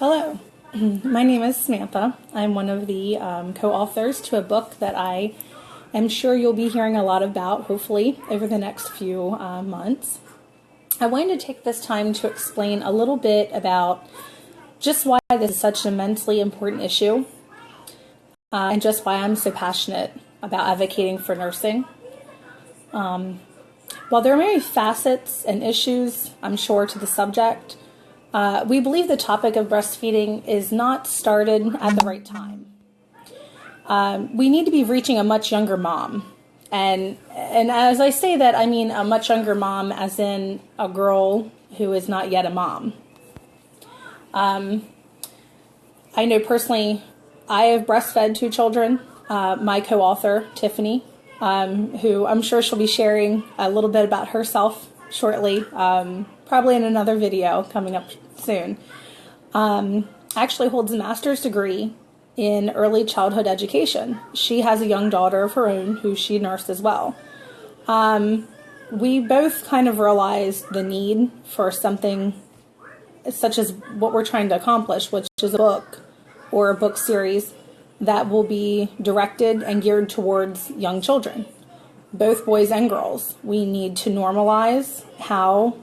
Hello, my name is Samantha. I'm one of the co-authors to a book that I am sure you'll be hearing a lot about, hopefully, over the next few months. I wanted to take this time to explain a little bit about just why this is such an immensely important issue and just why I'm so passionate about advocating for nursing. While there are many facets and issues, I'm sure, to the subject, we believe the topic of breastfeeding is not started at the right time. We need to be reaching a much younger mom. And as I say that, I mean a much younger mom as in a girl who is not yet a mom. I know personally, I have breastfed 2 children. My co-author, Tiffany, who I'm sure she'll be sharing a little bit about herself shortly, probably in another video coming up soon, actually holds a master's degree in early childhood education. She has a young daughter of her own who she nursed as well. We both kind of realized the need for something such as what we're trying to accomplish, which is a book or a book series that will be directed and geared towards young children, both boys and girls. We need to normalize how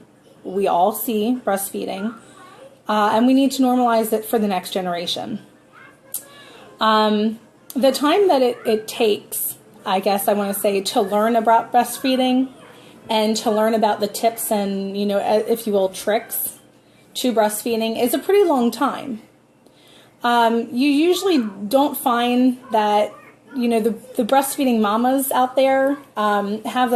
we all see breastfeeding, and we need to normalize it for the next generation. The time that it takes, I guess I want to say, to learn about breastfeeding and to learn about the tips and, if you will, tricks to breastfeeding is a pretty long time. You usually don't find that, the breastfeeding mamas out there have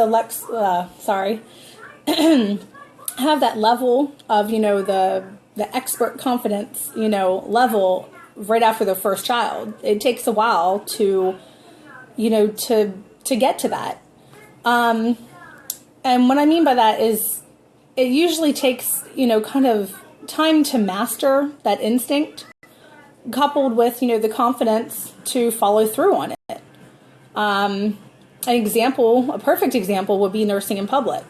have that level of, the expert confidence, level right after their first child. It takes a while to get to that. And what I mean by that is it usually takes, kind of time to master that instinct, coupled with, the confidence to follow through on it. A perfect example would be nursing in public.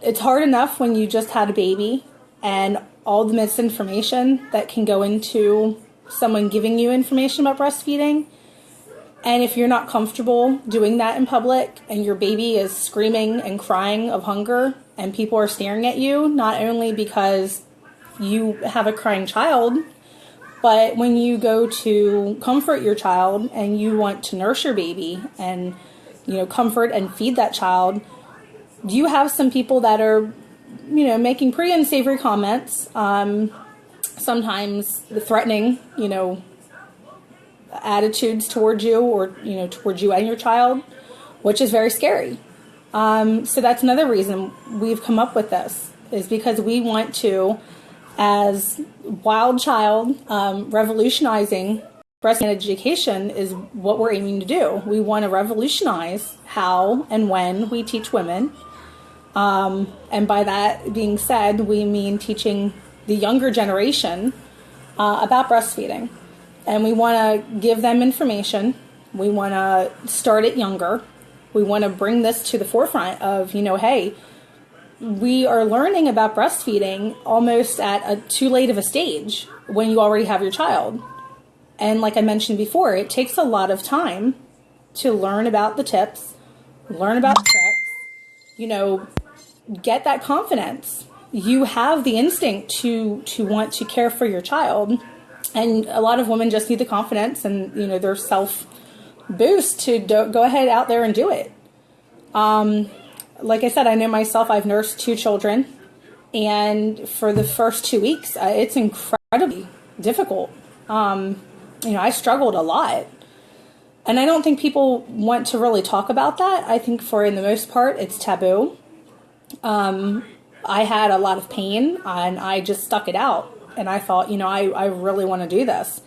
It's hard enough when you just had a baby and all the misinformation that can go into someone giving you information about breastfeeding. And if you're not comfortable doing that in public and your baby is screaming and crying of hunger and people are staring at you, not only because you have a crying child, but when you go to comfort your child and you want to nurse your baby and, comfort and feed that child, you have some people that are, making pretty unsavory comments, sometimes threatening, attitudes towards you or, towards you and your child, which is very scary. So that's another reason we've come up with this, is because we want to, as Wild Child, revolutionizing breastfeeding education is what we're aiming to do. We want to revolutionize how and when we teach women. And by that being said, we mean teaching the younger generation about breastfeeding. And we want to give them information. We want to start it younger. We want to bring this to the forefront of, hey, we are learning about breastfeeding almost at a too late of a stage when you already have your child. And like I mentioned before, it takes a lot of time to learn about the tips, learn about tricks, get that confidence. You have the instinct to want to care for your child. And a lot of women just need the confidence and, their self-boost to go ahead out there and do it. Like I said, I know myself, I've nursed 2 children. And for the first 2 weeks, it's incredibly difficult. I struggled a lot. And I don't think people want to really talk about that. I think in the most part, it's taboo. I had a lot of pain and I just stuck it out. And I thought, I really want to do this.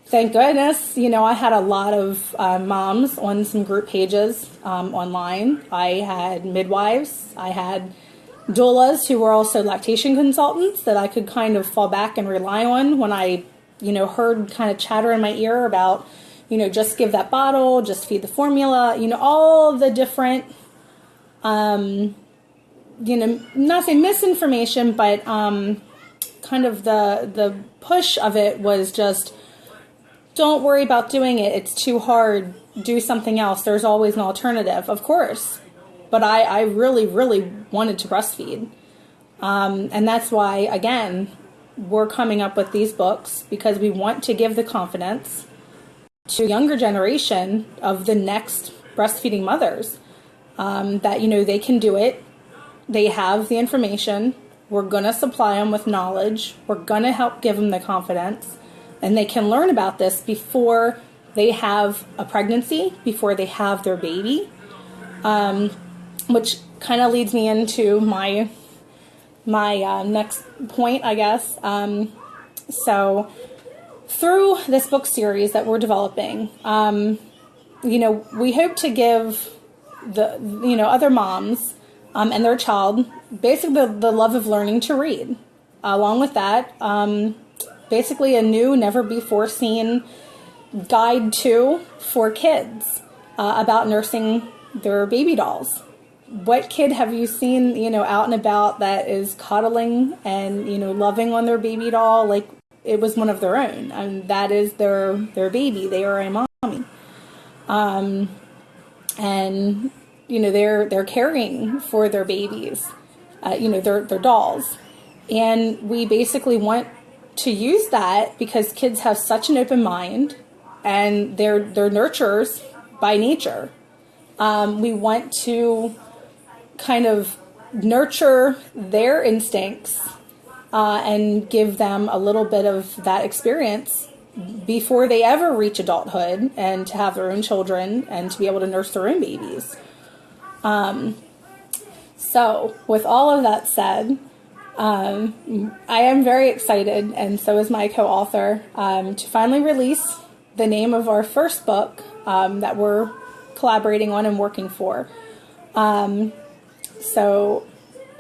Thank goodness, I had a lot of moms on some group pages online. I had midwives. I had doulas who were also lactation consultants that I could kind of fall back and rely on when I, heard kind of chatter in my ear about, just give that bottle, just feed the formula, all the different not say misinformation, but kind of the push of it was just, don't worry about doing it. It's too hard. Do something else. There's always an alternative, of course. But I really, really wanted to breastfeed. And that's why, again, we're coming up with these books, because we want to give the confidence to a younger generation of the next breastfeeding mothers, that, they can do it. They have the information. We're going to supply them with knowledge. We're going to help give them the confidence. And they can learn about this before they have a pregnancy, before they have their baby, which kind of leads me into my next point, I guess. So through this book series that we're developing, we hope to give the other moms and their child basically the love of learning to read. Along with that, basically a new, never before seen guide for kids about nursing their baby dolls. What kid have you seen, out and about that is coddling and, loving on their baby doll like it was one of their own? And that is their baby. They are a mommy. And, they're caring for their babies, their dolls. And we basically want to use that because kids have such an open mind and they're nurturers by nature. We want to kind of nurture their instincts and give them a little bit of that experience before they ever reach adulthood and to have their own children and to be able to nurse their own babies. So with all of that said, I am very excited, and so is my co-author, to finally release the name of our first book that we're collaborating on and working for. So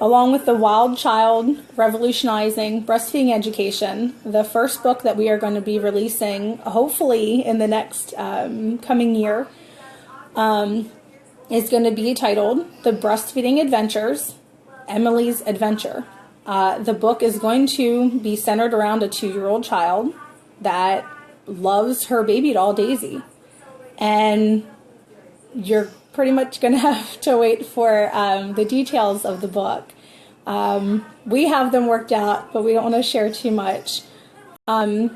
along with the Wild Child Revolutionizing Breastfeeding Education, the first book that we are going to be releasing, hopefully in the next coming year, is going to be titled The Breastfeeding Adventures, Emily's Adventure. The book is going to be centered around a 2-year-old child that loves her baby doll, Daisy. And you're pretty much going to have to wait for the details of the book. We have them worked out, but we don't want to share too much. But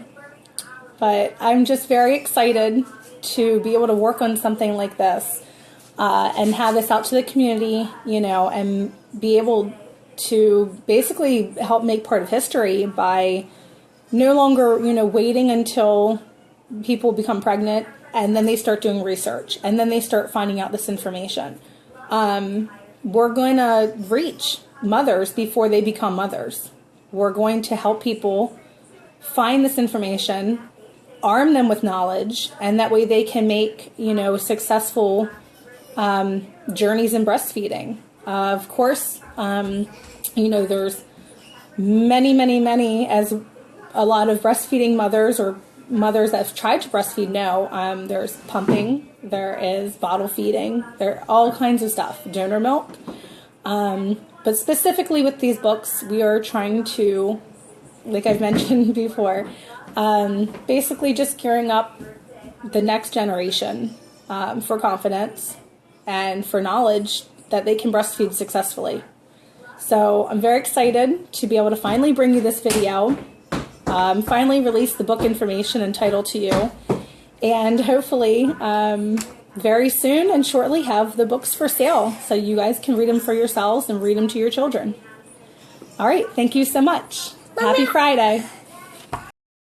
I'm just very excited to be able to work on something like this and have this out to the community, and be able to basically help make part of history by no longer, waiting until people become pregnant and then they start doing research and then they start finding out this information. We're going to reach mothers before they become mothers. We're going to help people find this information, arm them with knowledge, and that way they can make, successful journeys in breastfeeding. Of course, there's many, as a lot of breastfeeding mothers or mothers that have tried to breastfeed know, there's pumping, there is bottle feeding, there are all kinds of stuff, donor milk. But specifically with these books, we are trying to, like I've mentioned before, basically just gearing up the next generation for confidence and for knowledge that they can breastfeed successfully. So I'm very excited to be able to finally bring you this video, finally release the book information and title to you, and hopefully very soon and shortly have the books for sale so you guys can read them for yourselves and read them to your children. All right, thank you so much. Happy Friday.